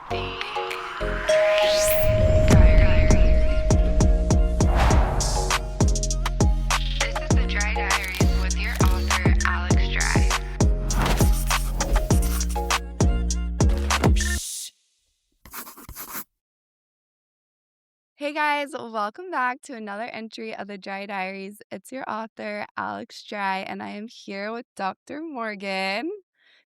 Dry Diaries. This is the Dry Diaries with your author, Alex Dry. Hey guys, welcome back to another entry of the Dry Diaries. It's your author, Alex Dry, and I am here with Dr. Morgan.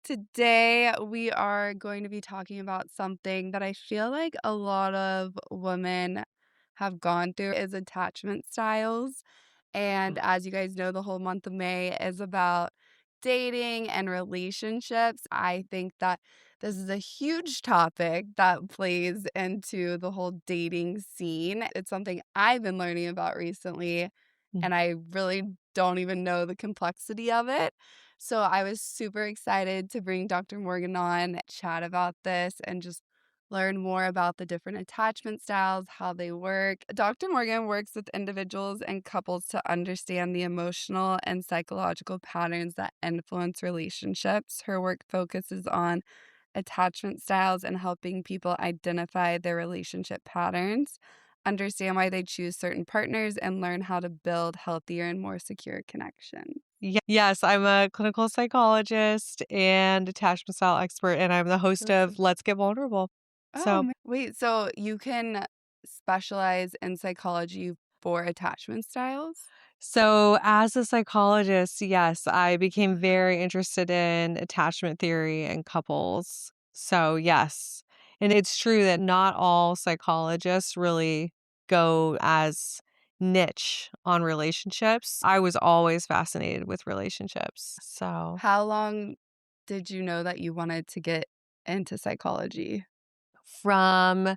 Today, we are going to be talking about something that I feel like a lot of women have gone through is attachment styles. And as you guys know, the whole month of May is about dating and relationships. I think that this is a huge topic that plays into the whole dating scene. It's something I've been learning about recently, Mm. and I really don't even know the complexity of it. So I was super excited to bring Dr. Morgan on, chat about this, and just learn more about the different attachment styles, how they work. Dr. Morgan works with individuals and couples to understand the emotional and psychological patterns that influence relationships. Her work focuses on attachment styles and helping people identify their relationship patterns, understand why they choose certain partners, and learn how to build healthier and more secure connections. Yes, I'm a clinical psychologist and attachment style expert, and I'm the host That's so of Let's Get Vulnerable. So, wait, so you can specialize in psychology for attachment styles? so, as a psychologist, yes, I became very interested in attachment theory and couples. So, yes. And it's true that not all psychologists really go as niche on relationships. I was always fascinated with relationships. So, How long did you know that you wanted to get into psychology? from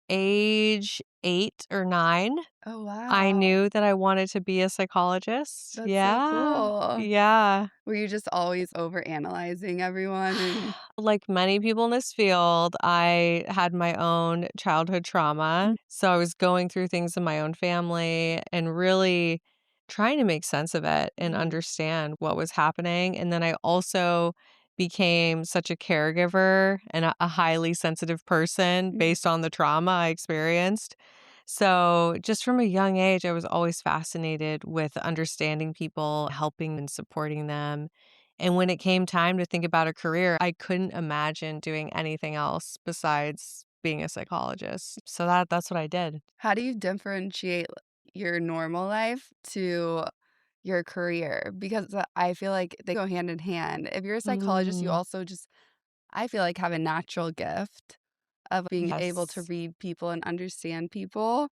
age 8 or 9, Oh, I wow. knew that I wanted to be a psychologist. That's so Yeah. cool. Yeah. Were you just always overanalyzing everyone and Like many people in this field, I had my own childhood trauma. So I was going through things in my own family and really trying to make sense of it and Mhm, understand what was happening. And then I also became such a caregiver and a highly sensitive person mhm, based on the trauma I experienced. So, just from a young age, I was always fascinated with understanding people, helping and supporting them. And when it came time to think about a career, I couldn't imagine doing anything else besides being a psychologist. So that's what I did. How do you differentiate your normal life to your career? Because I feel like they go hand in hand. If you're a psychologist, you Mm, also just, I feel like, have a natural gift of being able to yes. read people and understand people.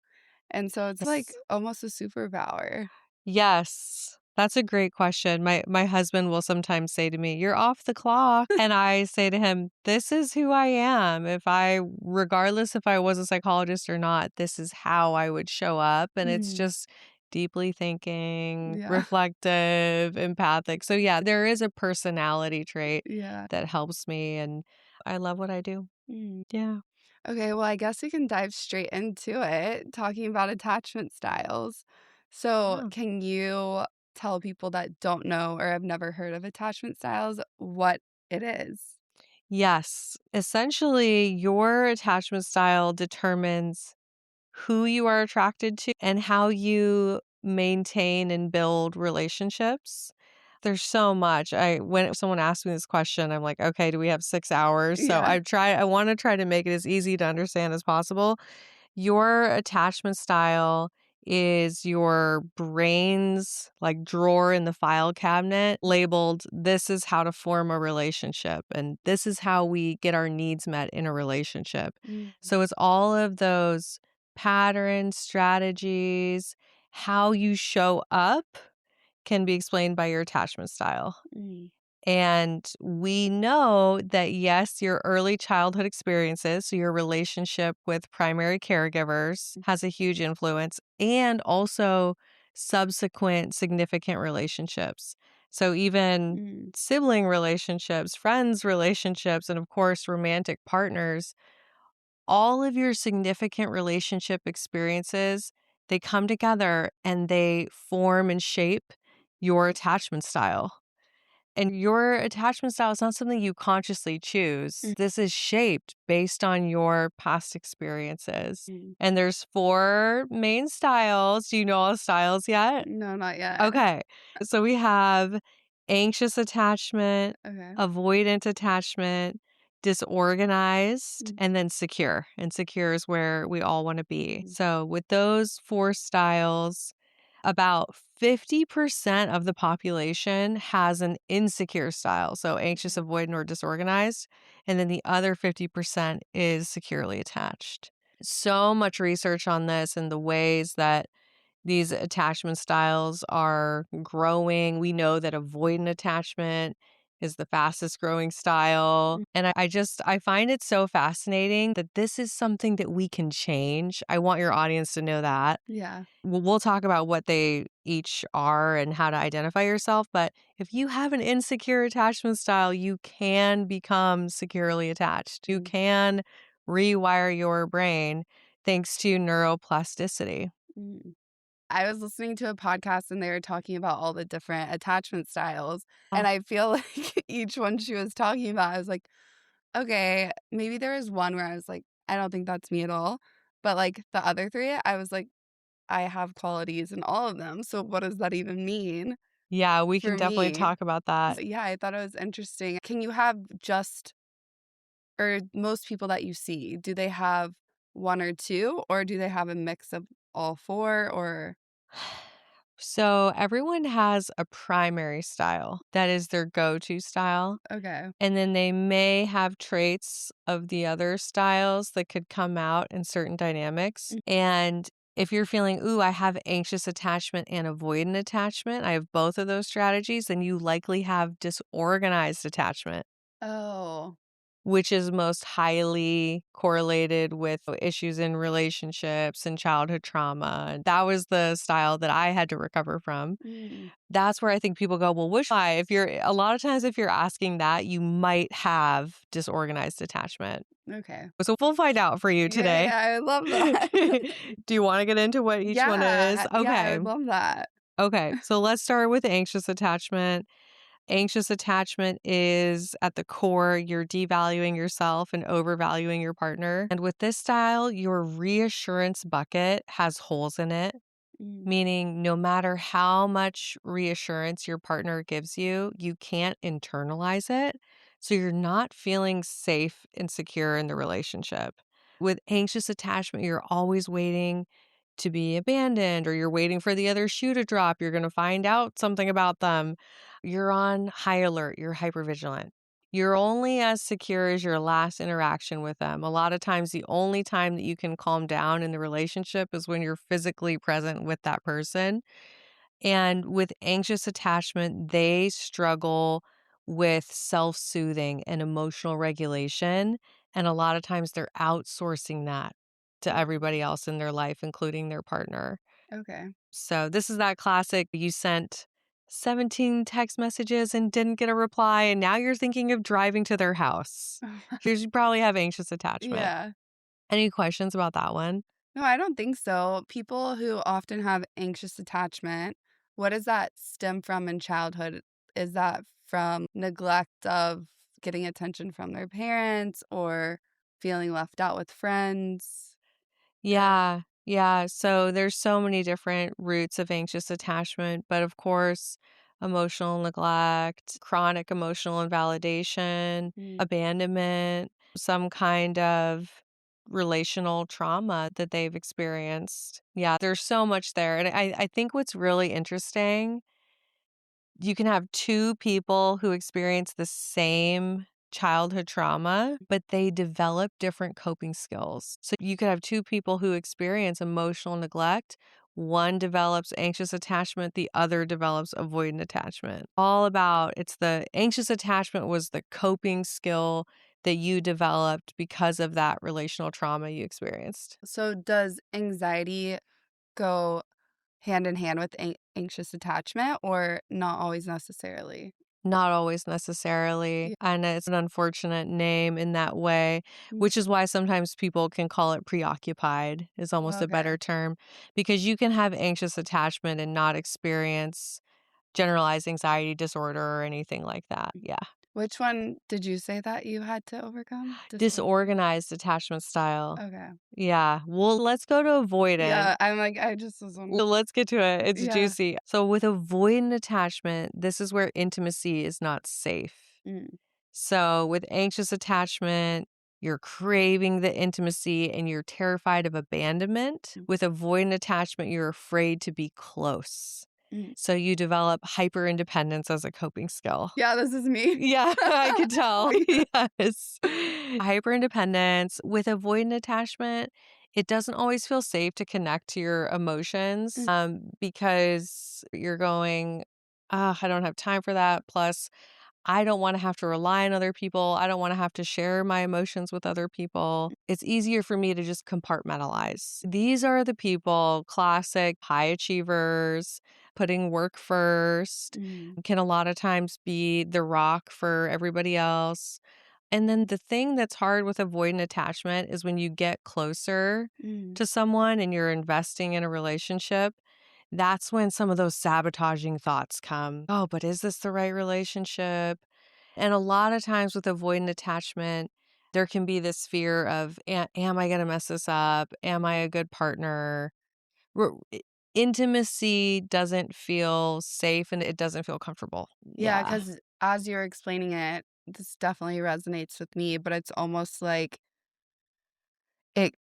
And so it's like Yes. almost a superpower. Yes. That's a great question. My husband will sometimes say to me, "You're off the clock." And I say to him, "This is who I am. If I regardless if I was a psychologist or not, this is how I would show up." And it's Mhm. just deeply thinking, Yeah. reflective, empathic. So yeah, there is a personality trait Yeah. that helps me and I love what I do. Mm. Yeah. Okay, well, I guess we can dive straight into it, talking about attachment styles. So, Yeah. can you tell people that don't know or have never heard of attachment styles what it is? Yes. Essentially, your attachment style determines who you are attracted to and how you maintain and build relationships. There's so much. I when someone asks me this question, I'm like, "Okay, do we have 6 hours?" So Yeah. I wanna try to make it as easy to understand as possible. Your attachment style is your brain's, like, drawer in the file cabinet labeled, "This is how to form a relationship, and this is how we get our needs met in a relationship." Mm, So it's all of those patterns, strategies, how you show up can be explained by your attachment style. mm, And we know that, yes, your early childhood experiences, so your relationship with primary caregivers has a huge influence, and also subsequent significant relationships. So, even mm, sibling relationships, friends relationships, and of course, romantic partners, all of your significant relationship experiences, they come together and they form and shape your attachment style. And your attachment style is not something you consciously choose. Mm. This is shaped based on your past experiences. Mm. And there's 4 main styles. Do you know all the styles yet? No, not yet. Okay. So we have anxious attachment, Okay. avoidant attachment, disorganized, Mm. and then secure. And secure is where we all want to be. Mm. So with those 4 styles, about 50% of the population has an insecure style. So anxious, Okay. avoidant, or disorganized. And then the other 50% is securely attached. So much research on this and the ways that these attachment styles are growing. We know that avoidant attachment is the fastest growing style. Mm. And I find it so fascinating that this is something that we can change. I want your audience to know that. Yeah. We'll talk about what they each are and how to identify yourself. But if you have an insecure attachment style, you can become securely attached. You Mm. can rewire your brain thanks to neuroplasticity. Mm. I was listening to a podcast and they were talking about all the different attachment styles. And I feel like each one she was talking about, I was like, okay, maybe there was one where I was like, I don't think that's me at all. But like the other three, I was like, I have qualities in all of them. So what does that even mean Yeah, we can for definitely me? talk about that. So yeah, I thought it was interesting. Can you have just, or most people that you see, do they have one or two, or do they have a mix of all four? Or, So everyone has a primary style that is their go-to style. okay. And then they may have traits of the other styles that could come out in certain dynamics. Mm. And if you're feeling, ooh, I have anxious attachment and avoidant attachment, I have both of those strategies, then you likely have disorganized attachment, Oh. which is most highly correlated with issues in relationships and childhood trauma. That was the style that I had to recover from. Mm, That's where I think people go, well, which I? If you're a lot of times if you're asking that, you might have disorganized attachment. okay. So we'll find out for you Yeah, today. yeah, I love that. Do you want to get into what each one is? Yeah, I Okay. would love that. Okay. So let's start with anxious attachment. Anxious attachment is at the core, you're devaluing yourself and overvaluing your partner. And with this style, your reassurance bucket has holes in it. Mm, Meaning, no matter how much reassurance your partner gives you, you can't internalize it. So you're not feeling safe and secure in the relationship. With anxious attachment, you're always waiting to be abandoned or you're waiting for the other shoe to drop. You're going to find out something about them. You're on high alert, you're hypervigilant. You're only as secure as your last interaction with them. A lot of times, the only time that you can calm down in the relationship is when you're physically present with that person. And with anxious attachment, they struggle with self soothing and emotional regulation. And a lot of times, they're outsourcing that to everybody else in their life, including their partner. okay. So this is that classic you sent 17 text messages and didn't get a reply, and now you're thinking of driving to their house. You probably have anxious attachment. Yeah. Any questions about that one? No, I don't think so. People who often have anxious attachment, what does that stem from in childhood? Is that from neglect of getting attention from their parents or feeling left out with friends? Or, Yeah, yeah. So there's so many different roots of anxious attachment, but of course, emotional neglect, chronic emotional invalidation, mm, abandonment, some kind of relational trauma that they've experienced. Yeah, there's so much there. And I think what's really interesting, you can have 2 people who experience the same childhood trauma, but they develop different coping skills. So you could have 2 people who experience emotional neglect. One develops anxious attachment, the other develops avoidant attachment. All about it's the anxious attachment was the coping skill that you developed because of that relational trauma you experienced. so does anxiety go hand in hand with anxious attachment or not always necessarily? Not always necessarily, Yeah. and it's an unfortunate name in that way, Mm, which is why sometimes people can call it preoccupied is almost a okay. better term, because you can have anxious attachment and not experience generalized anxiety disorder or anything like that. Yeah. Which one did you say that you had to overcome? Disorganized attachment style. Okay. Yeah. Well, let's go to avoidant. Yeah, I'm like, I just was wondering. Well, let's get to it. It's Yeah. juicy. So, with avoidant attachment, this is where intimacy is not safe. Mm, So, with anxious attachment, you're craving the intimacy and you're terrified of abandonment. Mm. With avoidant attachment, you're afraid to be close. mm. So, you develop hyper independence as a coping skill. Yeah, this is me. Yeah, I could tell. Yeah. Yes. Hyper independence with avoidant attachment, it doesn't always feel safe to connect to your emotions because you're going, I don't have time for that. Plus, I don't want to have to rely on other people. I don't want to have to share my emotions with other people. It's easier for me to just compartmentalize. These are the people, classic high achievers, putting work first, Mm, can a lot of times be the rock for everybody else. And then the thing that's hard with avoidant attachment is when you get closer mm. to someone and you're investing in a relationship, that's when some of those sabotaging thoughts come. Oh, but is this the right relationship? And a lot of times with avoidant attachment, there can be this fear of, am I going to mess this up? Am I a good partner? R- i- Intimacy doesn't feel safe and it doesn't feel comfortable. Yeah, Yeah. because as you're explaining it, this definitely resonates with me, but it's almost like it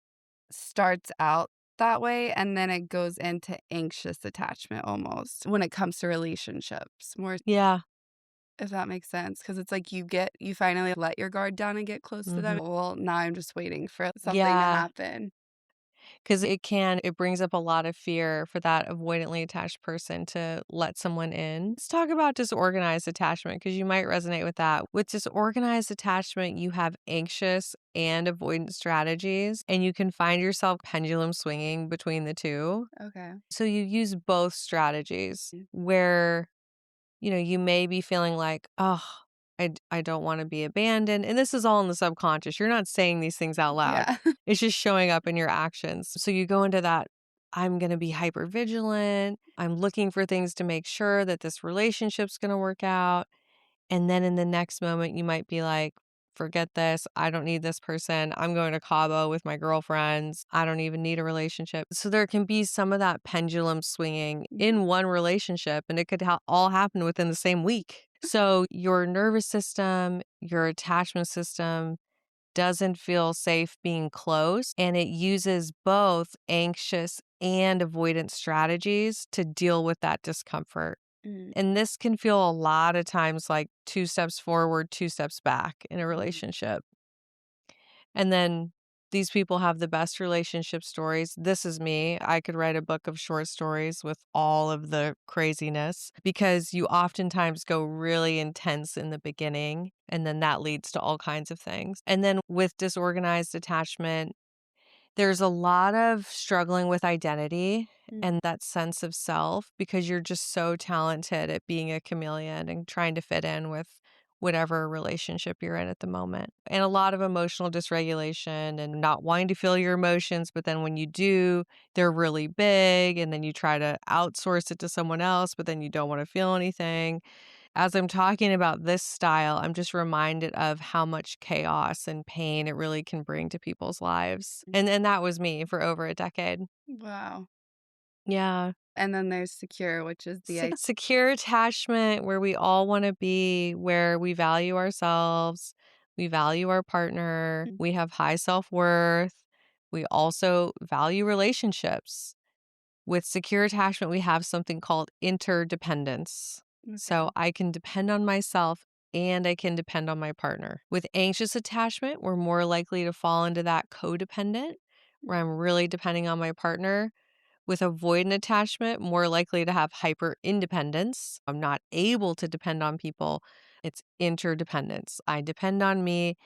starts out that way and then it goes into anxious attachment almost when it comes to relationships, more Yeah. if that makes sense. Because it's like you finally let your guard down and get close to them. Mhm. Well, now I'm just waiting for something to Yeah. happen. Because it brings up a lot of fear for that avoidantly attached person to let someone in. Let's talk about disorganized attachment because you might resonate with that. With disorganized attachment, you have anxious and avoidant strategies, and you can find yourself pendulum swinging between the two. Okay. So you use both strategies where you may be feeling like, oh, I don't want to be abandoned. And this is all in the subconscious. You're not saying these things out loud. Yeah. It's just showing up in your actions. So you go into that, I'm going to be hyper vigilant. I'm looking for things to make sure that this relationship's going to work out. And then in the next moment, you might be like, forget this. I don't need this person. I'm going to Cabo with my girlfriends. I don't even need a relationship. So there can be some of that pendulum swinging in one relationship, and it could all happen within the same week. So your nervous system, your attachment system doesn't feel safe being close, and it uses both anxious and avoidant strategies to deal with that discomfort. Mm, And this can feel a lot of times like 2 steps forward, 2 steps back in a mm, relationship. And then these people have the best relationship stories. This is me. I could write a book of short stories with all of the craziness because you oftentimes go really intense in the beginning, and then that leads to all kinds of things. And then with disorganized attachment, there's a lot of struggling with identity mm, and that sense of self because you're just so talented at being a chameleon and trying to fit in with whatever relationship you're in at the moment. And a lot of emotional dysregulation and not wanting to feel your emotions, but then when you do, they're really big and then you try to outsource it to someone else, but then you don't want to feel anything. As I'm talking about this style, I'm just reminded of how much chaos and pain it really can bring to people's lives. mm. And that was me for over a decade. Wow. Yeah. And then there's secure, which is the Secure attachment where we all want to be, where we value ourselves, we value our partner, Mm, we have high self-worth, we also value relationships. With secure attachment, we have something called interdependence. So okay. I can depend on myself and I can depend on my partner. With anxious attachment, we're more likely to fall into that codependent, where I'm really depending on my partner. With avoidant attachment, more likely to have hyper independence. I'm not able to depend on people. It's interdependence. I depend on me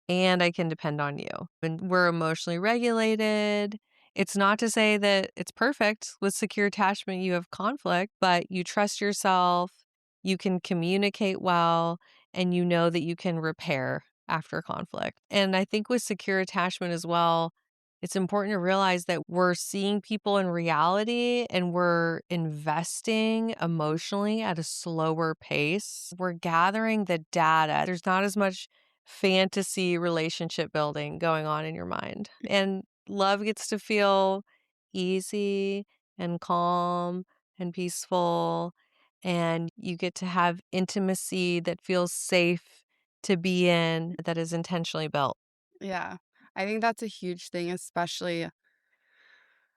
and I can depend on you. When we're emotionally regulated, it's not to say that it's perfect. With secure attachment, you have conflict, but you trust yourself, you can communicate well, and you know that you can repair after conflict. And I think with secure attachment as well, It's important to realize that we're seeing people in reality and we're investing emotionally at a slower pace. We're gathering the data. There's not as much fantasy relationship building going on in your mind. And love gets to feel easy and calm and peaceful. And you get to have intimacy that feels safe to be in, that is intentionally built. Yeah. I think that's a huge thing, especially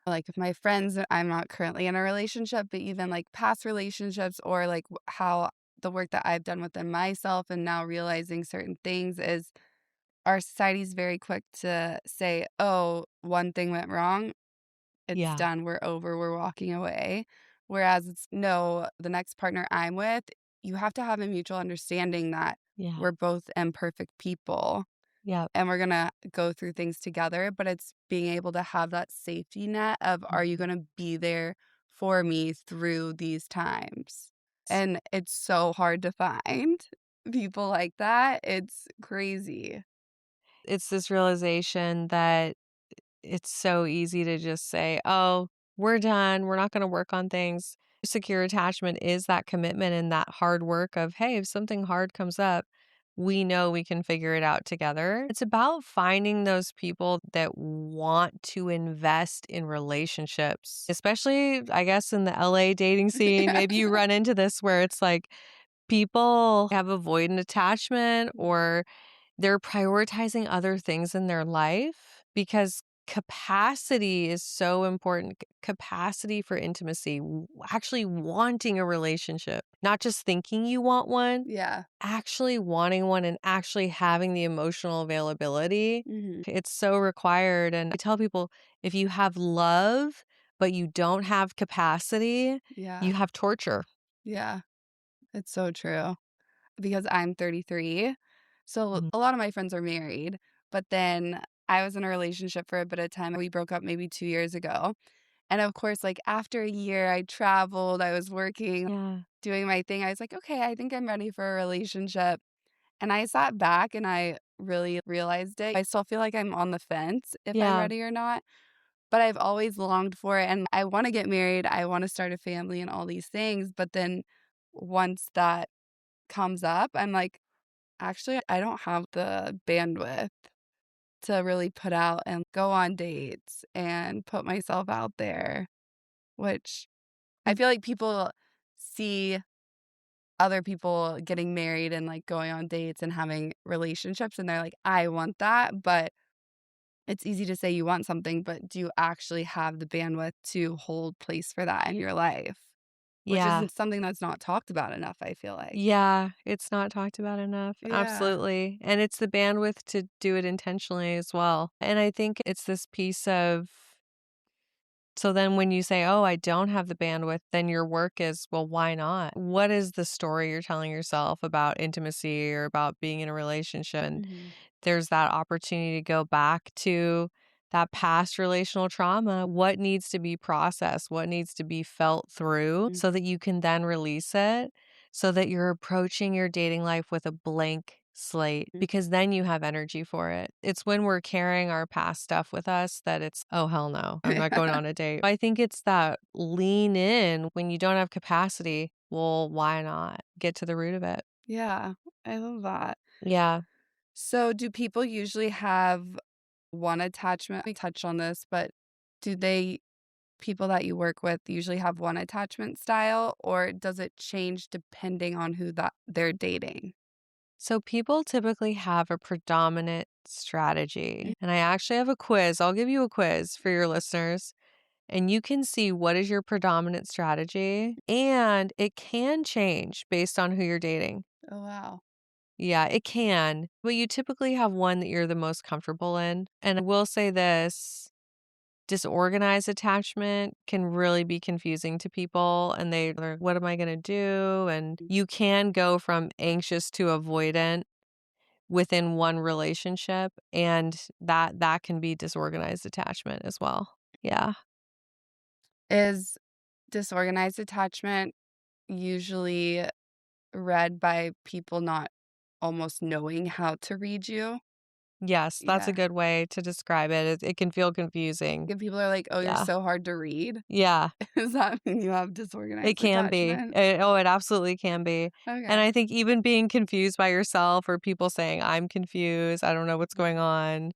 like with my friends. I'm not currently in a relationship, but even like past relationships or like how the work that I've done within myself and now realizing certain things is our society's very quick to say, oh, one thing went wrong. It's Yeah. done. We're over. We're walking away. Whereas it's no, the next partner I'm with, you have to have a mutual understanding that Yeah. we're both imperfect people Yeah. and we're gonna go through things together, but it's being able to have that safety net of, are you Mhm. gonna be there for me through these times? S And it's so hard to find people like that. It's crazy. It's this realization that it's so easy to just say, "Oh, we're done. We're not gonna work on things." Secure attachment is that commitment and that hard work of, "Hey, if something hard comes up, we know we can figure it out together." It's about finding those people that want to invest in relationships, especially, I guess, in the LA dating scene. Yeah. Maybe you run into this where it's like people have avoidant attachment or they're prioritizing other things in their life because capacity is so important. Capacity for intimacy, actually wanting a relationship, not just thinking you want one, Yeah. actually wanting one and actually having the emotional availability. Mhm. It's so required. And I tell people if you have love, but you don't have capacity, Yeah. you have torture. Yeah. It's so true. Because I'm 33. So Mhm. a lot of my friends are married, but then I was in a relationship for a bit of time. We broke up maybe 2 years ago. And of course, like after a year, I traveled, I was working, Yeah. doing my thing. I was like, okay, I think I'm ready for a relationship. And I sat back and I really realized it. I still feel like I'm on the fence if I'm Yeah. ready or not, but I've always longed for it. And I want to get married. I want to start a family and all these things. But then once that comes up, I'm like, actually, I don't have the bandwidth to really put out and go on dates and put myself out there, which I feel like people see other people getting married and like going on dates and having relationships and they're like, I want that. But it's easy to say you want something, but do you actually have the bandwidth to hold place for that in your life? Which Yeah. isn't something that's not talked about enough, I feel like. Yeah, it's not talked about enough. Yeah. Absolutely. And it's the bandwidth to do it intentionally as well. And I think it's this piece of so then when you say, "Oh, I don't have the bandwidth," then your work is, well, why not? What is the story you're telling yourself about intimacy or about being in a relationship? And Mhm. there's that opportunity to go back to that past relational trauma. What needs to be processed? What needs to be felt through Mm. so that you can then release it so that you're approaching your dating life with a blank slate Mm. because then you have energy for it. It's when we're carrying our past stuff with us that it's, oh, hell no, I'm not going on a date. I think it's that lean in when you don't have capacity. Well, why not? Get to the root of it. Yeah, I love that. Yeah. So, do people usually have one attachment? We touched on this, but do people that you work with usually have one attachment style, or does it change depending on who that they're dating? So people typically have a predominant Mm. strategy. And I actually have a quiz. I'll give you a quiz for your listeners. And you can see what is your predominant strategy. And it can change based on who you're dating. Oh, wow. Yeah, it can. But you typically have one that you're the most comfortable in. And I will say this disorganized attachment can really be confusing to people. And they're like, what am I going to do? And you can go from anxious to avoidant within one relationship, and that can be disorganized attachment as well. Yeah. Is disorganized attachment usually read by people not almost knowing how to read you? Yes, that's a Yeah. good way to describe it. It can feel confusing. And people are like, "Oh, you're Yeah. so hard to read." Yeah. Does that mean you have It disorganized can be. attachment? It absolutely can be. And Okay. I think even being confused by yourself or people saying, "I'm confused, I don't know what's going Mhm. on,"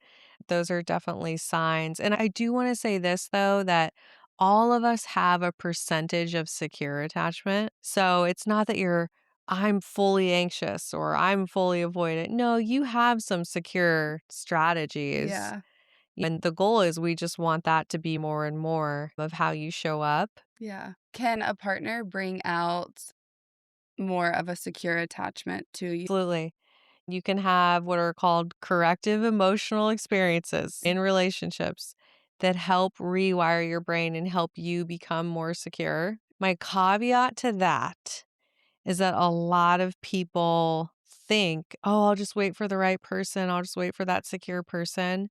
those are definitely signs. And I do wanna say this though, that all of us have a percentage of secure attachment. So it's not that I'm fully anxious or I'm fully avoidant. No, you have some secure strategies. Yeah. And the goal is we just want that to be more and more of how you show up. Yeah. Can a partner bring out more of a secure attachment to you? Absolutely. You can have what are called corrective emotional experiences in relationships that help rewire your brain and help you become more secure. My caveat to that is that a lot of people think, oh, I'll just wait for the right person. I'll just wait for that secure person.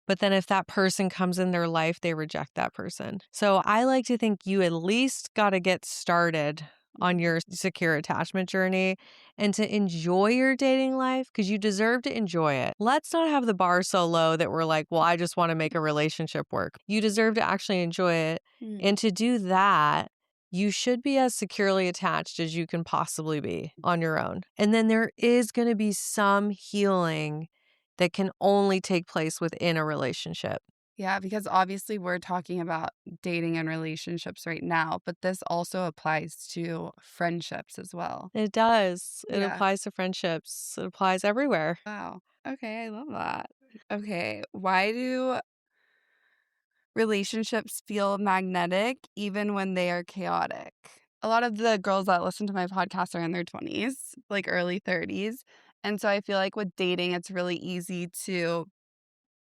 But then if that person comes in their life, they reject that person. So I like to think you at least got to get started on Mhm. your secure attachment journey and to enjoy your dating life because you deserve to enjoy it. Let's not have the bar so low that we're like, well, I just want to make a relationship work. You deserve to actually enjoy it. Mhm. And to do that, you should be as securely attached as you can possibly be on your own. And then there is going to be some healing that can only take place within a relationship. Yeah, because obviously we're talking about dating and relationships right now, but this also applies to friendships as well. It does. It Yeah. applies to friendships. It applies everywhere. Wow. Okay, I love that. Okay, why do relationships feel magnetic even when they are chaotic? A lot of the girls that listen to my podcast are in their 20s, like early 30s. And so I feel like with dating, it's really easy to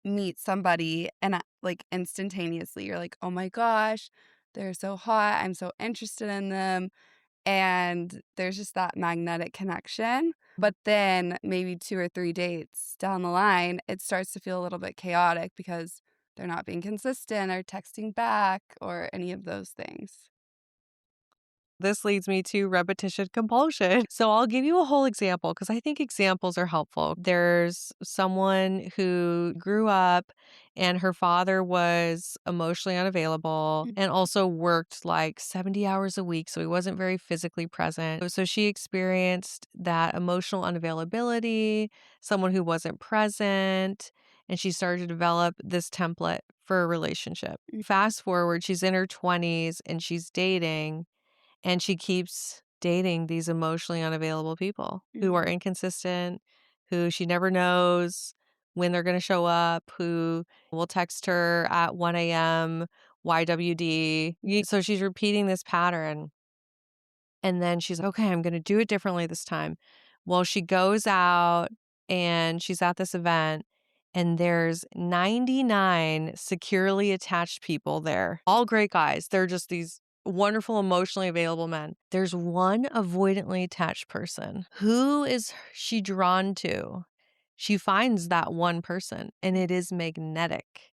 meet somebody and like instantaneously you're like, "Oh my gosh, they're so hot. I'm so interested in them." And there's just that magnetic connection. But then maybe 2 or 3 dates down the line, it starts to feel a little bit chaotic because they're not being consistent or texting back or any of those things. This leads me to repetition compulsion. So I'll give you a whole example because I think examples are helpful. There's someone who grew up and her father was emotionally unavailable Mm, and also worked like 70 hours a week. So he wasn't very physically present. So she experienced that emotional unavailability, someone who wasn't present, and she started to develop this template for a relationship. mm, Fast forward, she's in her 20s and she's dating and she keeps dating these emotionally unavailable people who are mm, inconsistent, who she never knows when they're going to show up, who will text her at 1 a.m., YWD. So she's repeating this pattern. And then she's like, okay, I'm going to do it differently this time. Well, she goes out and she's at this event, and there's 99 securely attached people there, all great guys. They're just these wonderful, emotionally available men. There's one avoidantly attached person. Who is she drawn to? She finds that one person, and it is magnetic.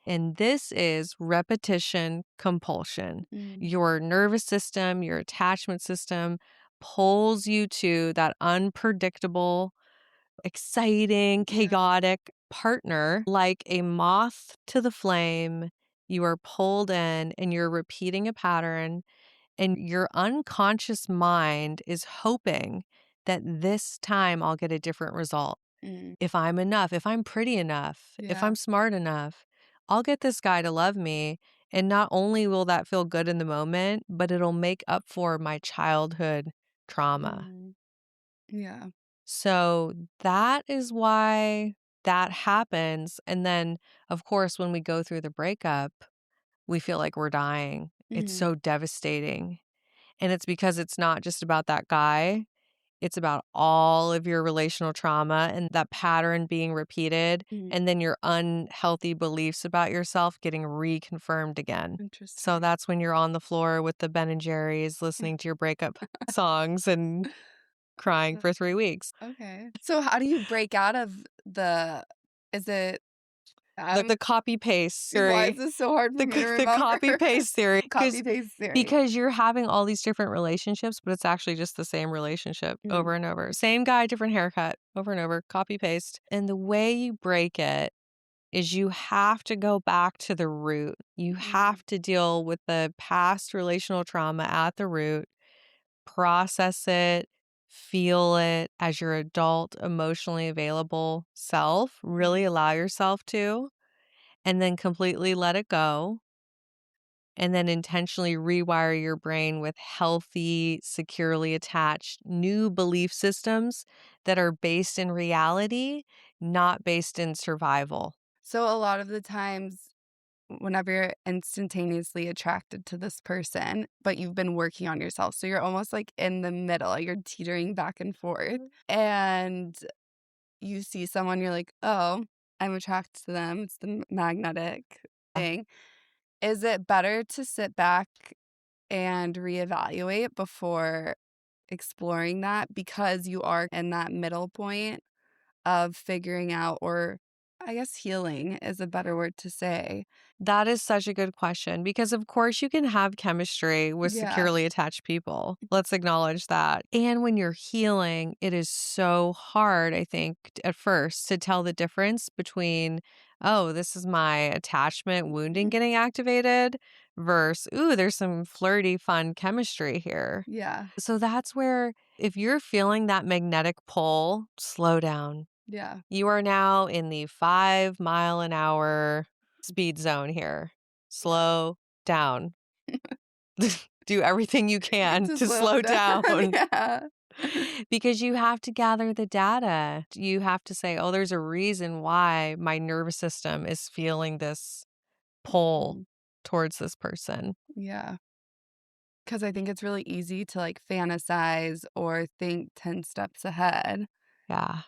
And this is repetition compulsion. mm. Your nervous system, your attachment system pulls you to that unpredictable, exciting, Yeah. chaotic partner like a moth to the flame. You are pulled in and you're repeating a pattern, and your unconscious mind is hoping that this time I'll get a different result. Mm. If I'm enough, if I'm pretty enough, if Yeah. I'm smart enough, I'll get this guy to love me. And not only will that feel good in the moment, but it'll make up for my childhood trauma. Mm. Yeah. So that is why that happens. And then, of course, when we go through the breakup, we feel like we're dying. It's Mhm. so devastating. And it's because it's not just about that guy. It's about all of your relational trauma and that pattern being repeated, Mhm. and then your unhealthy beliefs about yourself getting reconfirmed again. So Interesting. that's when you're on the floor with the Ben and Jerry's listening to your breakup songs and crying Uh, for 3 weeks. okay. So how do you break out of the is it The copy paste Why is theory. this so hard for me to The remember? copy paste theory. Copy paste theory. Because you're having all these different relationships, but it's actually just the same relationship over and over. Same guy, different haircut, over and over, copy paste. And the way you break it is you have to go back to the root. You have to deal with the past relational trauma at the root, process it, feel it as your adult, emotionally available self, really allow yourself to, and then completely let it go. And then intentionally rewire your brain with healthy, securely attached new belief systems that are based in reality, not based in survival. So a lot of the times, whenever you're instantaneously attracted to this person, but you've been working on yourself, so you're almost like in the middle, you're teetering back and forth, and you see someone, you're like, oh, I'm attracted to them. It's the magnetic thing. Is it better to sit back and reevaluate before exploring that because you are in that middle point of figuring out, or I guess healing is a better word to say. That is such a good question because, of course, you can have chemistry with Yeah. securely attached people. Let's acknowledge that. And when you're healing, it is so hard, I think, at first to tell the difference between, oh, this is my attachment wounding getting activated versus, ooh, there's some flirty, fun chemistry here. Yeah. So that's where, if you're feeling that magnetic pull, slow down. Yeah. You are now in the 5-mile-an-hour speed zone here. Slow down. Do everything you can to slow down. Yeah. Because you have to gather the data. You have to say, oh, there's a reason why my nervous system is feeling this pull towards this person. Yeah. Because I think it's really easy to like fantasize or think 10 steps ahead. Yeah.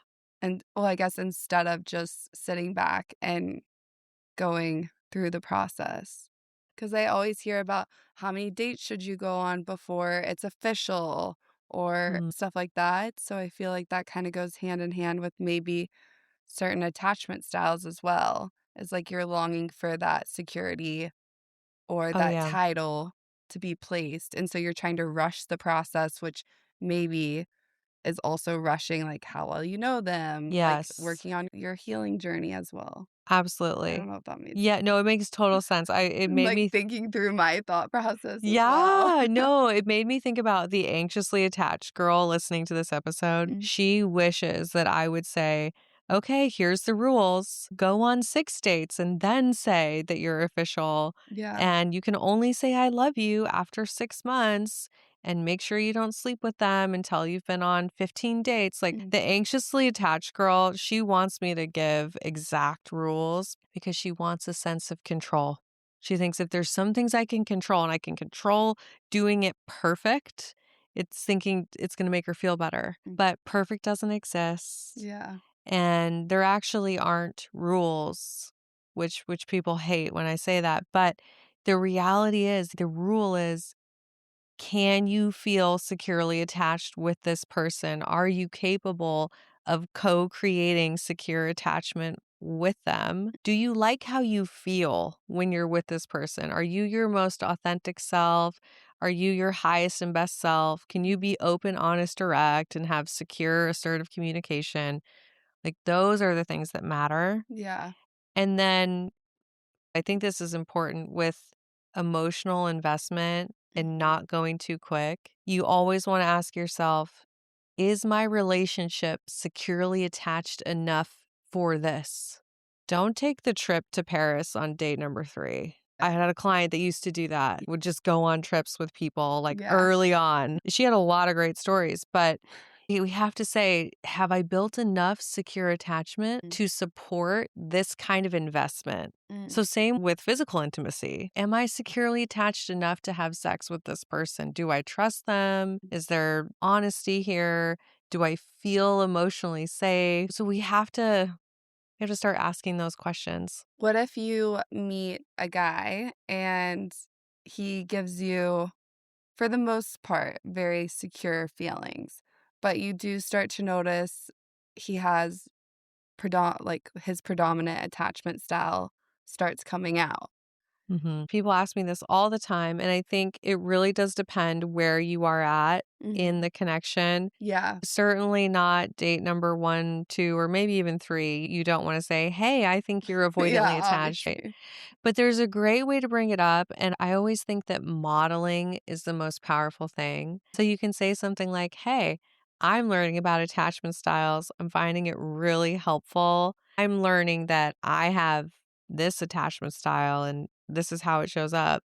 And well, I guess instead of just sitting back and going through the process. Because I always hear about how many dates should you go on before it's official or Mm. stuff like that. So I feel like that kind of goes hand in hand with maybe certain attachment styles as well. It's like you're longing for that security or Oh, that yeah. title to be placed. And so you're trying to rush the process, which maybe is also rushing like how well you know them, like Yes. working on your healing journey as well. I Absolutely. don't know if that made sense. Yeah, no, it makes total sense. It I'm, made like, me thinking through my thought process as well. Yeah, no, it made me think about the anxiously attached girl listening to this episode. Mm. She wishes that I would say, okay, here's the rules. Go on 6 dates and then say that you're official. Yeah. And you can only say I love you after 6 months. And make sure you don't sleep with them until you've been on 15 dates. Like Mm. the anxiously attached girl, she wants me to give exact rules because she wants a sense of control. She thinks if there's some things I can control and I can control doing it perfect, it's thinking it's going to make her feel better. Mm. But perfect doesn't exist. Yeah. And there actually aren't rules, which people hate when I say that. But the reality is, the rule is, can you feel securely attached with this person? Are you capable of co-creating secure attachment with them? Do you like how you feel when you're with this person? Are you your most authentic self? Are you your highest and best self? Can you be open, honest, direct, and have secure, assertive communication? Like those are the things that matter. Yeah. And then I think this is important with emotional investment and not going too quick. You always want to ask yourself, is my relationship securely attached enough for this? Don't take the trip to Paris on date number 3. I had a client that used to do that, would just go on trips with people like Yeah. early on. She had a lot of great stories, but we have to say, have I built enough secure attachment to support this kind of investment? So same with physical intimacy. Am I securely attached enough to have sex with this person? Do I trust them? Is there honesty here? Do I feel emotionally safe? So we have to start asking those questions. What if you meet a guy and he gives you, for the most part, very secure feelings, but you do start to notice he has his predominant attachment style starts coming out. People ask me this all the time, and I think it really does depend where you are at in Mhm. the connection. Yeah. Certainly not date number 1, 2, or maybe even 3. You don't wanna say, "Hey, I think you're Yeah, avoidantly attached." obviously. But there's a great way to bring it up, and I always think that modeling is the most powerful thing. So you can say something like, "Hey, I'm learning about attachment styles. I'm finding it really helpful. I'm learning that I have this attachment style and this is how it shows up.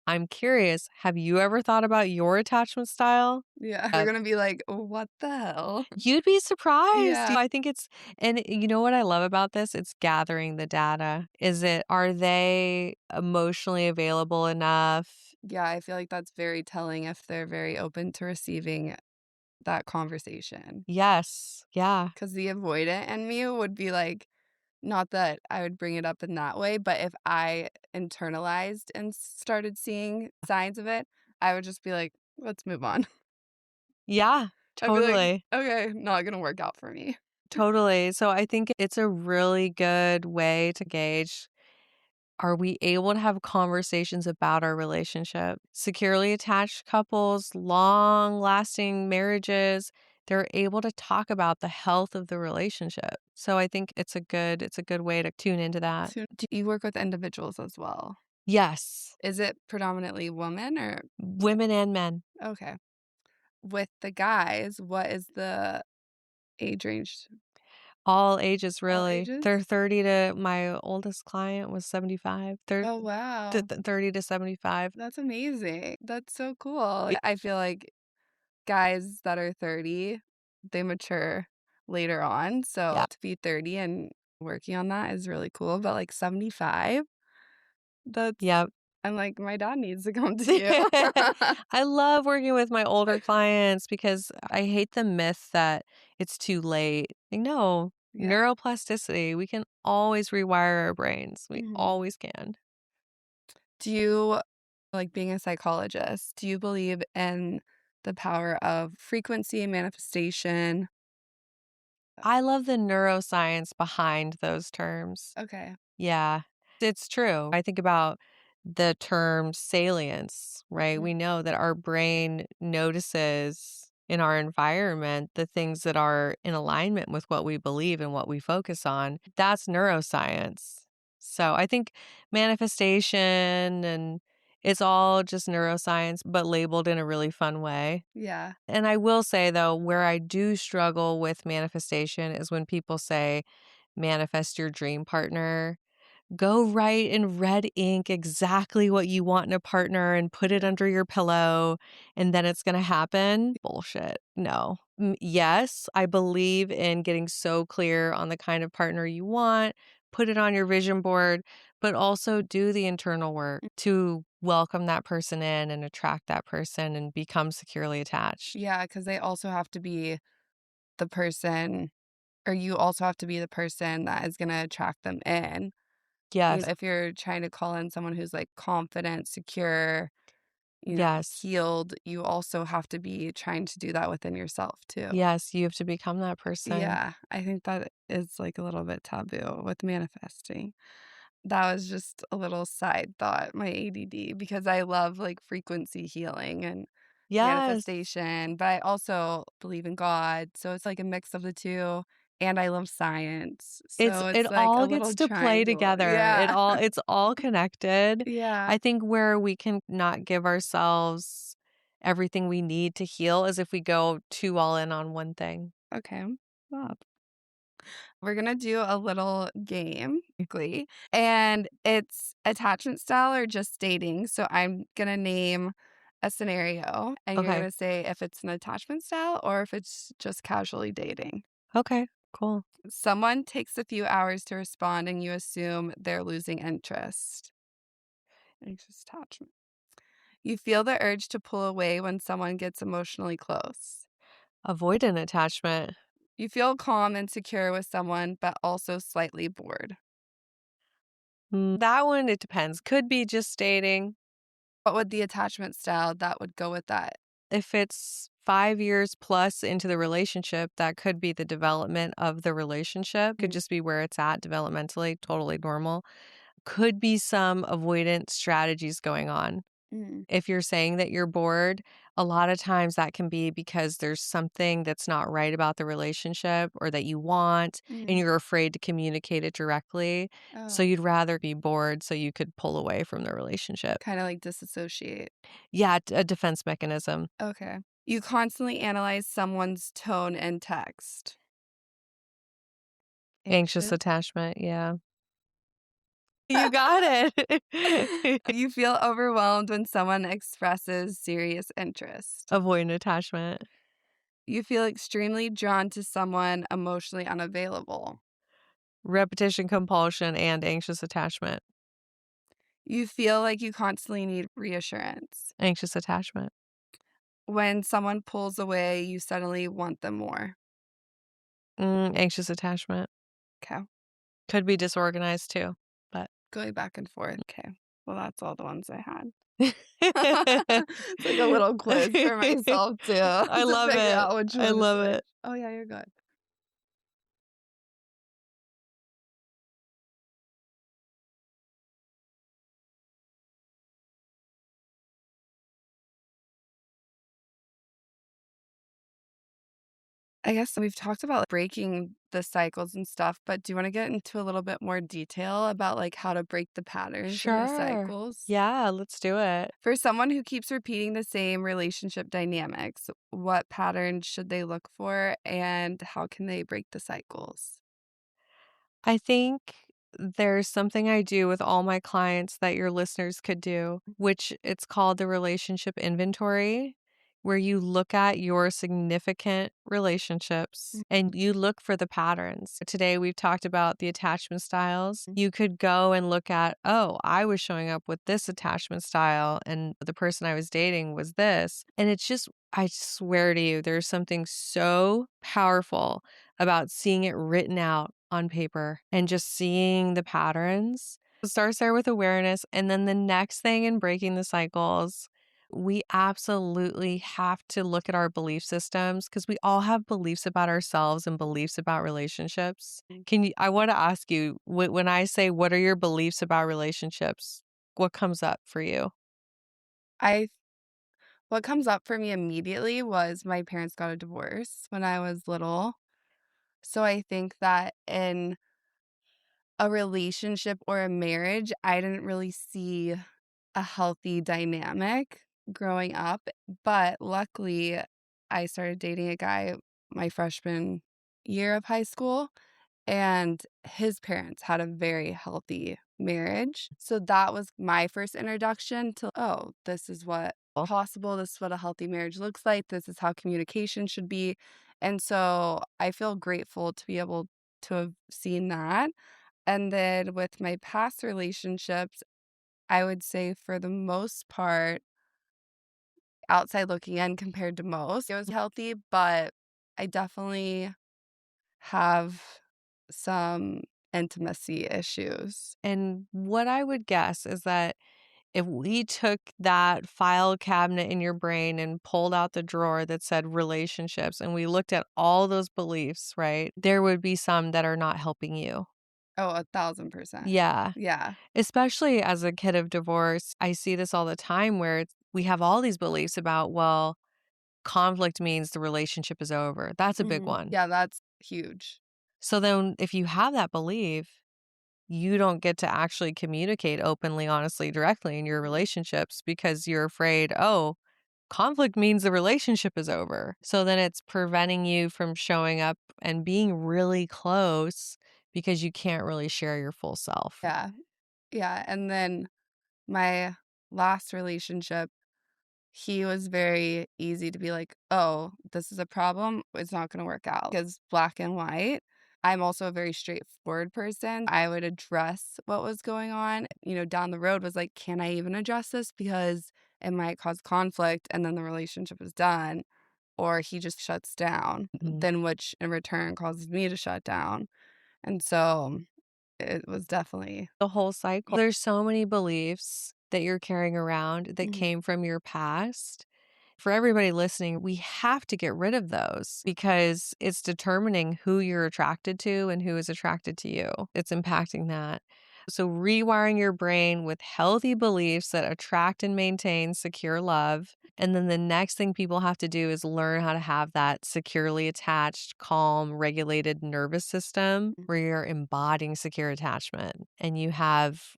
I'm curious, have you ever thought about your attachment style?" Yeah, they're gonna be like, "What the hell?" You'd be surprised. Yeah. I think it's and you know what I love about this? It's gathering the data. Are they emotionally available enough? Yeah, I feel like that's very telling if they're very open to receiving that conversation. Yes. Yeah. Because the avoidant in me would be like, not that I would bring it up in that way, but if I internalized and started seeing signs of it, I would just be like, "Let's move on." Yeah. I'd be like, Totally. "Okay, not gonna work out for me." Totally. So I think it's a really good way to gauge, are we able to have conversations about our relationship? Securely attached couples, long lasting marriages, they're able to talk about the health of the relationship. So I think it's a good way to tune into that. So, do you work with individuals as well? Yes, Is it predominantly women or women and men, okay. With the guys, what is the age range? all ages All really. ages? They're 30 to my oldest client was 75. They're Oh, wow. 30 to 75. That's amazing. That's so cool. I feel like guys that are 30, they mature later on, so Yeah. to be 30 and working on that is really cool, but, like, 75? That's Yep. I'm like, "My dad needs to come to you." I love working with my older clients because I hate the myth that it's too late. Like, no, Yeah. neuroplasticity, we can always rewire our brains. We Mhm. always can. Do you like, being a psychologist, do you believe in the power of frequency, manifestation? I love the neuroscience behind those terms. Okay. Yeah, it's true. I think about the term salience, right? Mm, We know that our brain notices in our environment the things that are in alignment with what we believe and what we focus on. That's neuroscience. So I think manifestation and it's all just neuroscience, but labeled in a really fun way. yeah. And I will say, though, where I do struggle with manifestation is when people say, manifest your dream partner. Go write in red ink exactly what you want in a partner and put it under your pillow, and then it's going to happen. Bullshit. No. Yes, I believe in getting so clear on the kind of partner you want, put it on your vision board, but also do the internal work to welcome that person in and attract that person and become securely attached. Yeah, because they also have to be the person or you also have to be the person that is gonna attract them in. Yes. If you're trying to call in someone who's, like, confident, secure, Yes. healed, you also have to be trying to do that within yourself too. Yes. You have to become that person. Yeah, I think that is, like, a little bit taboo with manifesting. That was just a little side thought, my ADD, because I love, like, frequency healing and Yes. manifestation, but I also believe in God, so it's like a mix of the 2, and I love science, so It it's like a all little gets to play triangle. together. Yeah. It's all connected. Yeah. I think where we can not give ourselves everything we need to heal is if we go too all in on one thing. Okay. Well, we're gonna do a little game, quickly, and it's attachment style or just dating, so I'm gonna name a scenario, and you're Okay. gonna say if it's an attachment style or if it's just casually dating. Okay. Cool. Someone takes a few hours to respond and you assume they're losing interest. Anxious attachment. You feel the urge to pull away when someone gets emotionally close. Avoid an attachment. You feel calm and secure with someone, but also slightly bored. That one, it depends. Could be just dating. What would the attachment style that would go with that? If it's 5 years plus into the relationship, that could be the development of the relationship, could Mm, just be where it's at developmentally, totally normal. Could be some avoidance strategies going on. mm, If you're saying that you're bored, a lot of times that can be because there's something that's not right about the relationship or that you want, and mm. you're afraid to communicate it directly. So Oh, you'd rather be bored so you could pull away from the relationship. kinda like disassociate. Yeah, a defense mechanism. Okay. You constantly analyze someone's tone and text. Anxious Anxious? attachment, yeah. You got it. You feel overwhelmed when someone expresses serious interest. Avoidant attachment. You feel extremely drawn to someone emotionally unavailable. Repetition compulsion and anxious attachment. You feel like you constantly need reassurance. Anxious attachment. When someone pulls away, you suddenly want them more. Anxious attachment. Okay. Could be disorganized too, but Going back and forth. Okay. Well, that's all the ones I had. It's like a little quiz for myself too I to love figure it. out which I one is love which. it. Oh, yeah, you're good. I guess we've talked about breaking the cycles and stuff, but do you want to get into a little bit more detail about like how to break the patterns in the Sure. cycles? Yeah, let's do it. For someone who keeps repeating the same relationship dynamics, what patterns should they look for and how can they break the cycles? I think there's something I do with all my clients that your listeners could do, which it's called the relationship inventory, where you look at your significant relationships and you look for the patterns. Today, we've talked about the attachment styles. You could go and look at, oh, I was showing up with this attachment style, and the person I was dating was this. And it's just, I swear to you, there's something so powerful about seeing it written out on paper and just seeing the patterns. It starts there with awareness. And then the next thing in breaking the cycles, we absolutely have to look at our belief systems because we all have beliefs about ourselves and beliefs about relationships. I want to ask you, when I say, what are your beliefs about relationships? What comes up for you? I What comes up for me immediately was my parents got a divorce when I was little. So I think that in a relationship or a marriage, I didn't really see a healthy dynamic growing up, but luckily I started dating a guy my freshman year of high school, and his parents had a very healthy marriage. So that was my first introduction to, oh, this is what possible, this is what a healthy marriage looks like, this is how communication should be. And so I feel grateful to be able to have seen that. And then with my past relationships, I would say for the most part, outside looking in compared to most, it was healthy, but I definitely have some intimacy issues. And what I would guess is that if we took that file cabinet in your brain and pulled out the drawer that said relationships and we looked at all those beliefs, right? There would be some that are not helping you. Oh, 1,000%. Yeah. Yeah. Especially as a kid of divorce, I see this all the time where we have all these beliefs about, well, conflict means the relationship is over. That's a big Mhm. one. Yeah, that's huge. So then if you have that belief, you don't get to actually communicate openly, honestly, directly in your relationships because you're afraid, oh, conflict means the relationship is over. So then it's preventing you from showing up and being really close because you can't really share your full self. Yeah. Yeah, and then my last relationship, he was very easy to be like, "Oh, this is a problem, it's not gonna work out." Because black and white. I'm also a very straightforward person. I would address what was going on, down the road was like, "Can I even address this? Because it might cause conflict, and then the relationship is done." Or he just shuts down, Mhm. then which in return causes me to shut down. And so, it was definitely The whole cycle. There's so many beliefs that you're carrying around that Mhm. came from your past For everybody listening, we have to get rid of those because it's determining who you're attracted to and who is attracted to you. It's impacting that. So, rewiring your brain with healthy beliefs that attract and maintain secure love. And then the next thing people have to do is learn how to have that securely attached, calm, regulated nervous system where you're embodying secure attachment and you have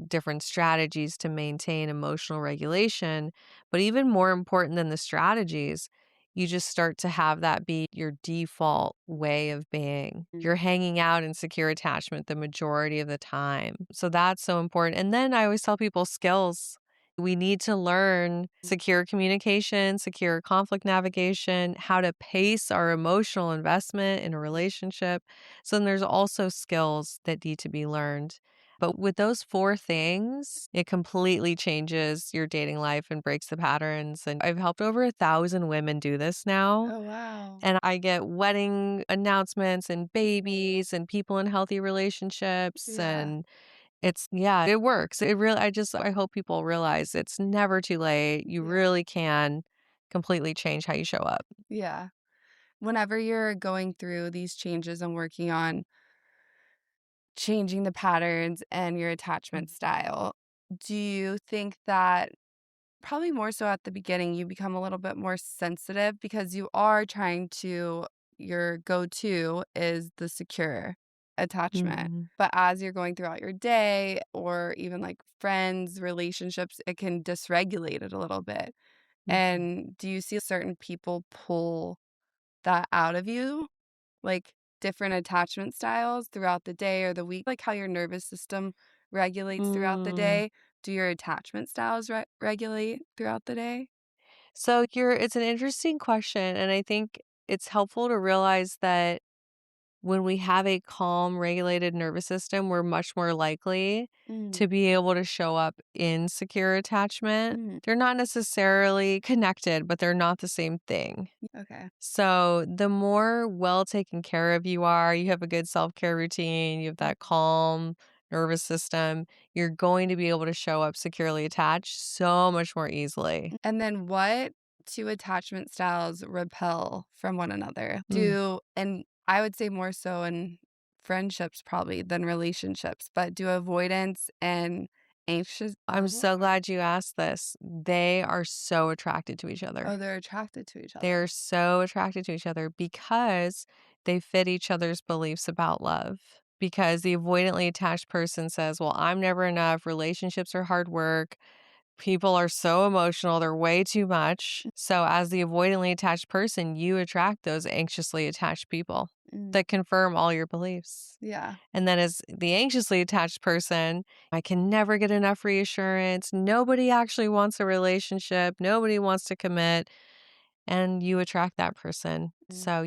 different strategies to maintain emotional regulation. But even more important than the strategies, you just start to have that be your default way of being. You're hanging out in secure attachment the majority of the time. So that's so important. And then I always tell people skills. We need to learn secure communication, secure conflict navigation, how to pace our emotional investment in a relationship. So then there's also skills that need to be learned. But with those 4 things, it completely changes your dating life and breaks the patterns. And I've helped over 1,000 women do this now. Oh, wow. And I get wedding announcements and babies and people in healthy relationships. Yeah. And it works. I hope people realize it's never too late. You Yeah. really can completely change how you show up. Yeah. Whenever you're going through these changes and working on changing the patterns and your attachment style, do you think that probably more so at the beginning, you become a little bit more sensitive because you are trying to, your go to is the secure attachment. Mhm. But as you're going throughout your day or even like friends, relationships, it can dysregulate it a little bit. Mhm. And do you see certain people pull that out of you? Like different attachment styles throughout the day or the week, like how your nervous system regulates throughout the Mm. day. Do your attachment styles regulate throughout the day? So it's an interesting question. And I think it's helpful to realize that when we have a calm, regulated nervous system, we're much more likely Mm, to be able to show up in secure attachment. mm, They're not necessarily connected, but they're not the same thing. okay. So the more well taken care of you are, you have a good self care routine, you have that calm nervous system, you're going to be able to show up securely attached so much more easily. And then what two attachment styles repel from one another? Mm. And I would say more so in friendships probably than relationships, but do avoidance and anxious, I'm so glad you asked this. They are so attracted to each other. oh, they're attracted to each other. They're so attracted to each other because they fit each other's beliefs about love. Because the avoidantly attached person says, well, I'm never enough. Relationships are hard work. People are so emotional. They're way too much. So, as the avoidantly attached person, you attract those anxiously attached people Mm, that confirm all your beliefs. yeah. And then, as the anxiously attached person, I can never get enough reassurance. Nobody actually wants a relationship. Nobody wants to commit. And you attract that person. Mm, So,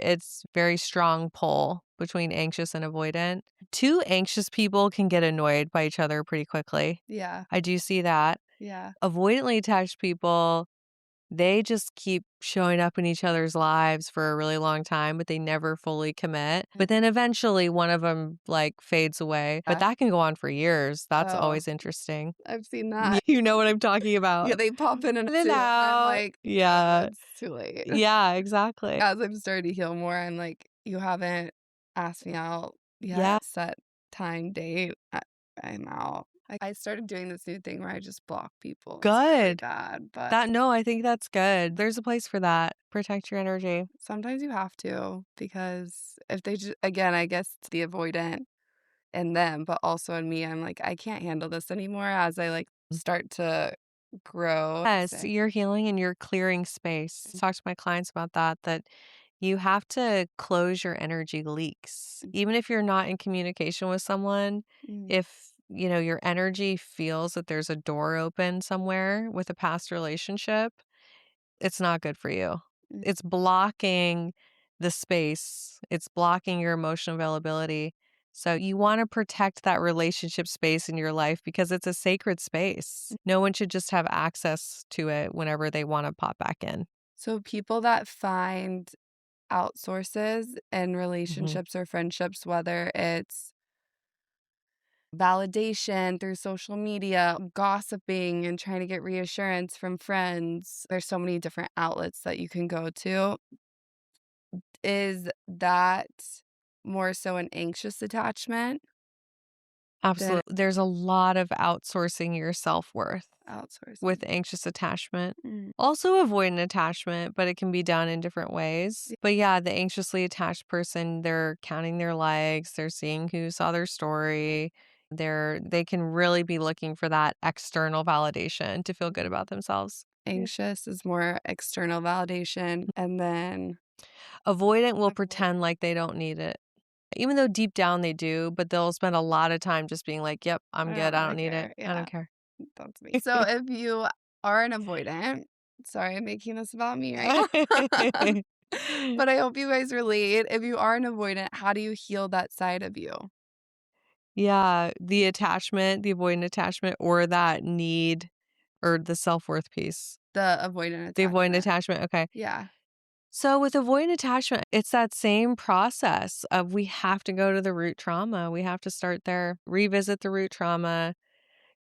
it's very strong pull between anxious and avoidant. 2 anxious people can get annoyed by each other pretty quickly. yeah. I do see that. Yeah. Avoidantly attached people, they just keep showing up in each other's lives for a really long time, but they never fully commit. But then eventually one of them like fades away. But Yeah. that can go on for years. That's Oh, always interesting. I've seen that. You know what I'm talking about. Yeah, they pop in and In and too, and I'm out. like, "Oh, Yeah. it's too late." Yeah, exactly. As I'm starting to heal more, I'm like, "You haven't asked me out Yeah. yet, set time, date, I'm out." I started doing this new thing where I just block people. It's really Good. bad, but No, I think that's good. There's a place for that. Protect your energy. sometimes you have to because if they just again, I guess it's the avoidant in them, but also in me, I'm like, "I can't handle this anymore," as I, like, start to grow. Yes, you're healing and you're clearing space. Talk to my clients about that you have to close your energy leaks. Even if you're not in communication with someone, Mm, if your energy feels that there's a door open somewhere with a past relationship, it's not good for you. mm. It's blocking the space. It's blocking your emotional availability. So you want to protect that relationship space in your life because it's a sacred space. No one should just have access to it whenever they want to pop back in. So people that find outsources in Mhm. relationships or friendships, whether it's validation through social media, gossiping and trying to get reassurance from friends. There's so many different outlets that you can go to. Is that more so an anxious attachment than Absolutely. There's a lot of outsourcing your self-worth with outsourcing? anxious attachment. Mm. Also avoidant attachment, but it can be done in different ways. But yeah, the anxiously attached person, they're counting their likes, they're seeing who saw their story. They can really be looking for that external validation to feel good about themselves. Anxious is more external validation, and then Avoidant will avoidant. pretend like they don't need it. Even though deep down they do, but they'll spend a lot of time just being like, "Yep, I'm I good. don't I really don't need it. care. I don't Yeah, care." that's me. So if you are an avoidant, sorry, I'm making this about me right now. But I hope you guys relate. If you are an avoidant, how do you heal that side of you? Yeah, the attachment, the avoidant attachment, or that need or the self-worth piece. The avoidant The avoidant attachment. attachment, okay. Yeah. So with avoidant attachment, it's that same process of we have to go to the root trauma. We have to start there, revisit the root trauma,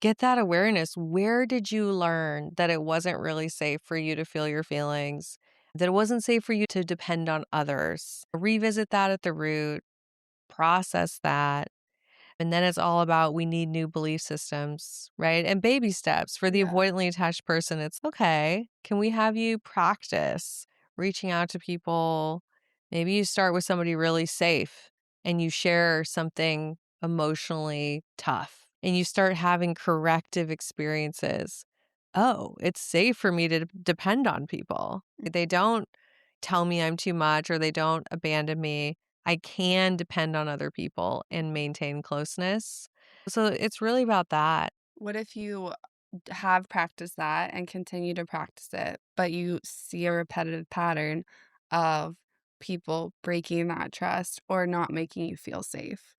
get that awareness. Where did you learn that it wasn't really safe for you to feel your feelings? That it wasn't safe for you to depend on others? Revisit that at the root, process that. And then it's all about we need new belief systems, right? And baby steps. For the Yeah. avoidantly attached person, it's okay. Can we have you practice reaching out to people? Maybe you start with somebody really safe and you share something emotionally tough and you start having corrective experiences. Oh, it's safe for me to depend on people. They don't tell me I'm too much or they don't abandon me. I can depend on other people and maintain closeness. So it's really about that. What if you have practiced that and continue to practice it, but you see a repetitive pattern of people breaking that trust or not making you feel safe?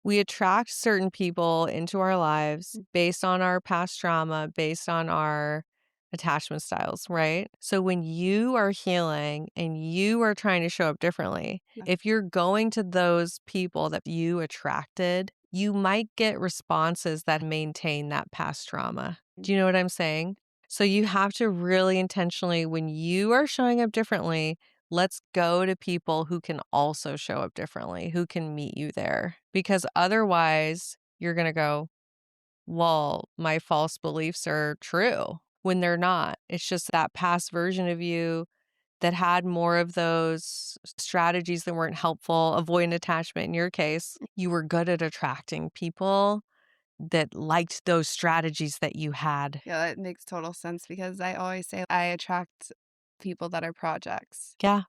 We attract certain people into our lives based on our past trauma, based on our attachment styles, right? So when you are healing and you are trying to show up differently, if you're going to those people that you attracted, you might get responses that maintain that past trauma. Do you know what I'm saying? So you have to really intentionally, when you are showing up differently, let's go to people who can also show up differently, who can meet you there. Because otherwise, you're going to go, well, my false beliefs are true when they're not. It's just that past version of you that had more of those strategies that weren't helpful, avoidant attachment in your case. You were good at attracting people that liked those strategies that you had. Yeah, that makes total sense because I always say I attract people that are projects. Yeah.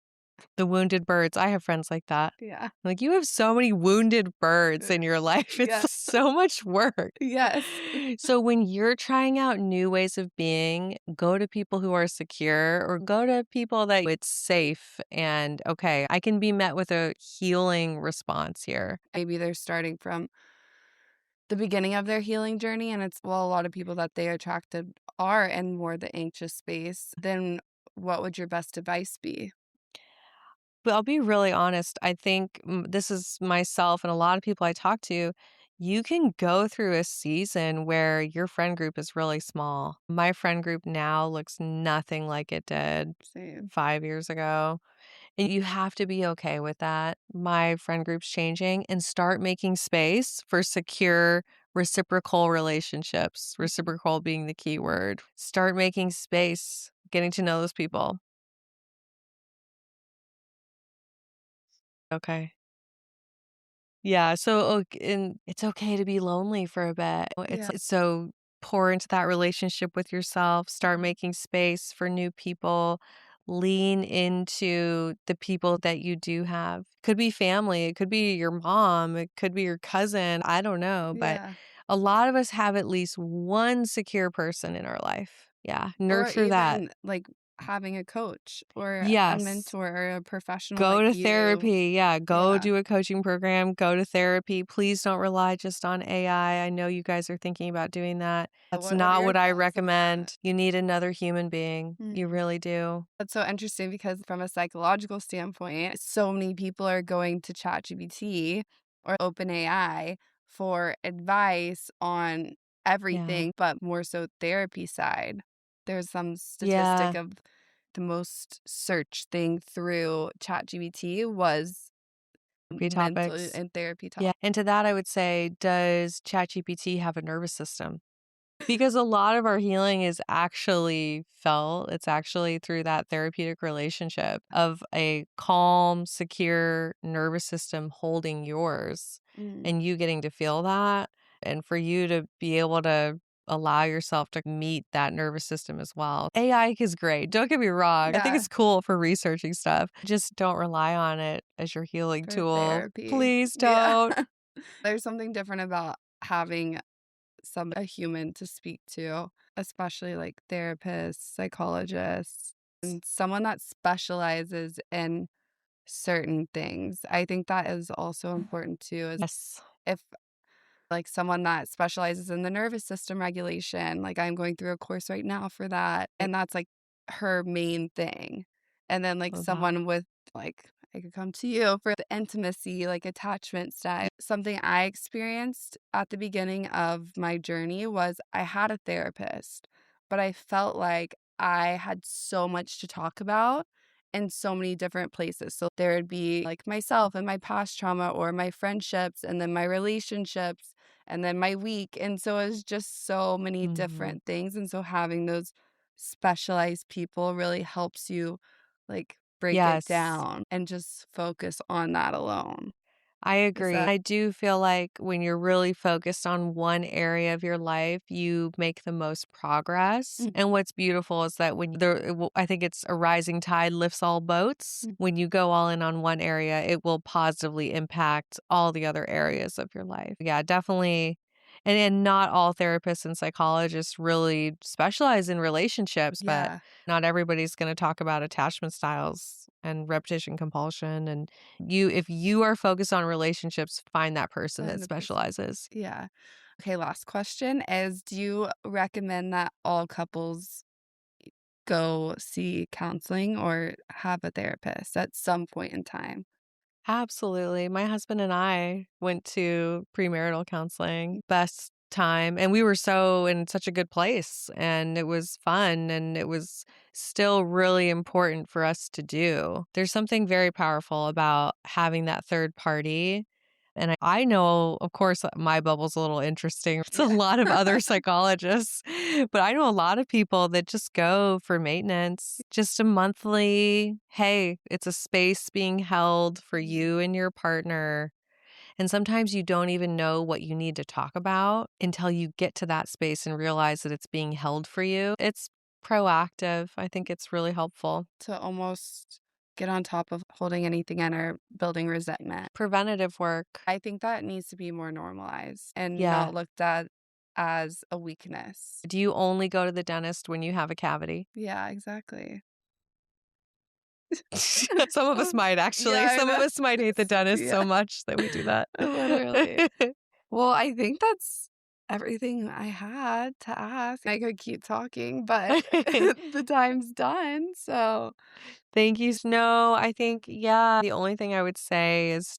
The wounded birds. I have friends like that. Yeah. Like, you have so many wounded birds in your life. It's Yeah. so much work. Yes. So when you're trying out new ways of being, go to people who are secure or go to people that it's safe and okay, I can be met with a healing response here. Maybe they're starting from the beginning of their healing journey and it's well, a lot of people that they attracted are in more the anxious space. Then what would your best advice be? But I'll be really honest. I think this is myself and a lot of people I talk to. You can go through a season where your friend group is really small. My friend group now looks nothing like it did Same. 5 years ago. And you have to be okay with that. My friend group's changing and start making space for secure reciprocal relationships, reciprocal being the key word. Start making space, getting to know those people. Okay. Yeah, so, and it's okay to be lonely for a bit. Yeah. So pour into that relationship with yourself, start making space for new people, lean into the people that you do have. Could be family, it could be your mom, it could be your cousin, I don't know, but Yeah. a lot of us have at least one secure person in our life. Yeah, Or nurture that. even like having a coach or a Yes. mentor or a professional Go like to you. therapy. Yeah, go Yeah. do a coaching program, go to therapy. Please don't rely just on AI. I know you guys are thinking about doing that. That's What are not your what I thoughts on that? recommend. You need another human being. You Mm. really do. That's so interesting because from a psychological standpoint, so many people are going to ChatGPT or OpenAI for advice on Yeah. everything, but more so therapy side. There's some statistic Yeah. of the most searched thing through ChatGPT was Therapy mental topics. and therapy Yeah. talk. And to that, I would say, does ChatGPT have a nervous system? Because a lot of our healing is actually felt, it's actually through that therapeutic relationship of a calm, secure nervous system holding yours Mm, and you getting to feel that. And for you to be able to allow yourself to meet that nervous system as well. AI is great. Don't get me wrong. I think yeah, it's cool for researching stuff. Just don't rely on it as your healing for tool. therapy. Please Yeah. don't. There's something different about having a human to speak to, especially like therapists, psychologists, and someone that specializes in certain things. I think that is also important too, is Yes. if like someone that specializes in the nervous system regulation, like I'm going through a course right now for that, and that's like her main thing. And then like Love that. someone with like I could come to you for the intimacy, like attachment style. Something I experienced at the beginning of my journey was I had a therapist, but I felt like I had so much to talk about in so many different places. So there would be like myself and my past trauma or my friendships and then my relationships and then my week. And so it's just so many Mhm. different things. And so having those specialized people really helps you like break it Yes. down and just focus on that alone. I Is agree. that I do feel like when you're really focused on one area of your life, you make the most progress. Mm, And what's beautiful is that when I think it's a rising tide lifts all boats. mm, When you go all in on one area, it will positively impact all the other areas of your life. Yeah, definitely. And not all therapists and psychologists really specialize in relationships, but yeah, not everybody's going to talk about attachment styles and repetition compulsion and if you are focused on relationships, find that person that find the person. specializes. Yeah. Okay, last question is do you recommend that all couples go see counseling or have a therapist at some point in time? Absolutely. My husband and I went to premarital counseling. Best time. And we were so in such a good place and it was fun and it was still really important for us to do. There's something very powerful about having that third party. And I know, of course, my bubble's a little interesting. It's a Yeah. lot of other psychologists, but I know a lot of people that just go for maintenance, just a monthly, hey, it's a space being held for Mm. you and your partner. And sometimes you don't even know what you need to talk about until you get to that space and realize that it's being held for you. It's proactive. I think it's really helpful. To almost get on top of holding anything in or building resentment. Preventative work. I think that needs to be more normalized and Yeah. not looked at as a weakness. Do you only go to the dentist when you have a cavity? Yeah, exactly. Some of us Um, might yeah, actually. I Some of know. us might hate the dentist Yeah, so much that we do that. literally. Well, I think that's everything I had to ask. I could keep talking, but the time's done. So, Thank you. No, I think, yeah, the only thing I would say is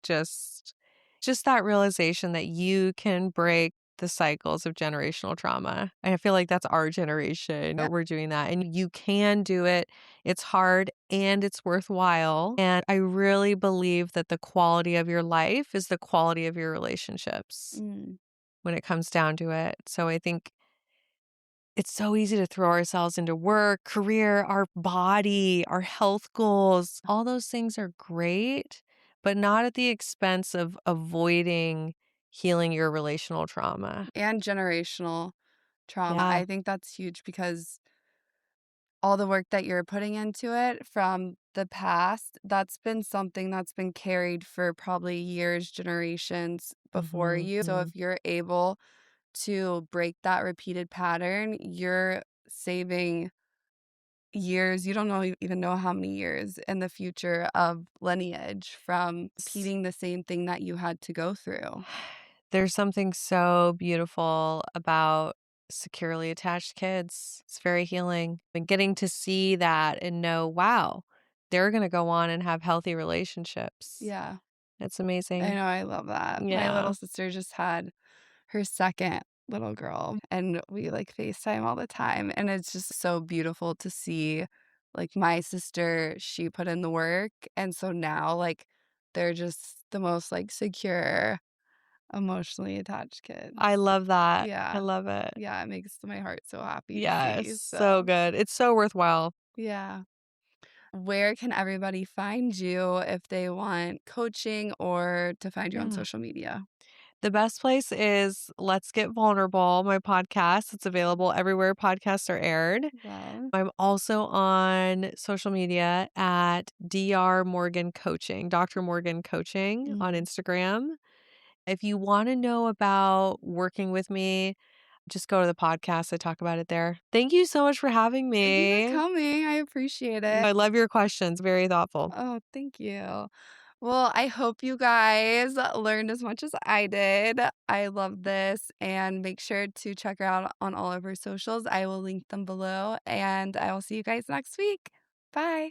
just that realization that you can break the cycles of generational trauma. I feel like that's our generation. yeah. We're doing that and you can do it. It's hard and it's worthwhile. And I really believe that the quality of your life is the quality of your relationships Mm. when it comes down to it. So I think it's so easy to throw ourselves into work, career, our body, our health goals. All those things are great, but not at the expense of avoiding healing your relational trauma. And generational trauma. Yeah. I think that's huge because all the work that you're putting into it from the past, that's been something that's been carried for probably years, generations before you. So Mhm. if you're able to break that repeated pattern, you're saving years. You don't know even know how many years in the future of lineage from S- repeating the same thing that you had to go through. There's something so beautiful about securely attached kids. It's very healing. And getting to see that and know, wow, they're going to go on and have healthy relationships. Yeah. It's I amazing. know, I love that. My Yeah. little sister just had her second little girl, and we, like, FaceTime all the time, and it's just so beautiful to see, like, my sister, she put in the work, and so now, like, they're just the most, like, secure, emotionally attached kid. I love that. I Yeah. love it. Yeah, it makes my heart so happy to Yes, see, so so good. It's so worthwhile. yeah. Where can everybody find you if they want coaching or to find you on Yeah. social media? The best place is Let's Get Vulnerable, my podcast. It's available everywhere podcasts are aired. Love. I'm also on social media at Dr. Morgan Coaching, Dr. Morgan Coaching on Mhm. Instagram. If you want to know about working with me, just go to the podcast. I talk about it there. Thank you so much for having Thank you for me. coming, I appreciate it. I love your questions. Very thoughtful. Oh, thank you. Well, I hope you guys learned as much as I did. I love this, and make sure to check her out on all of her socials. I will link them below, and I will see you guys next week. Bye.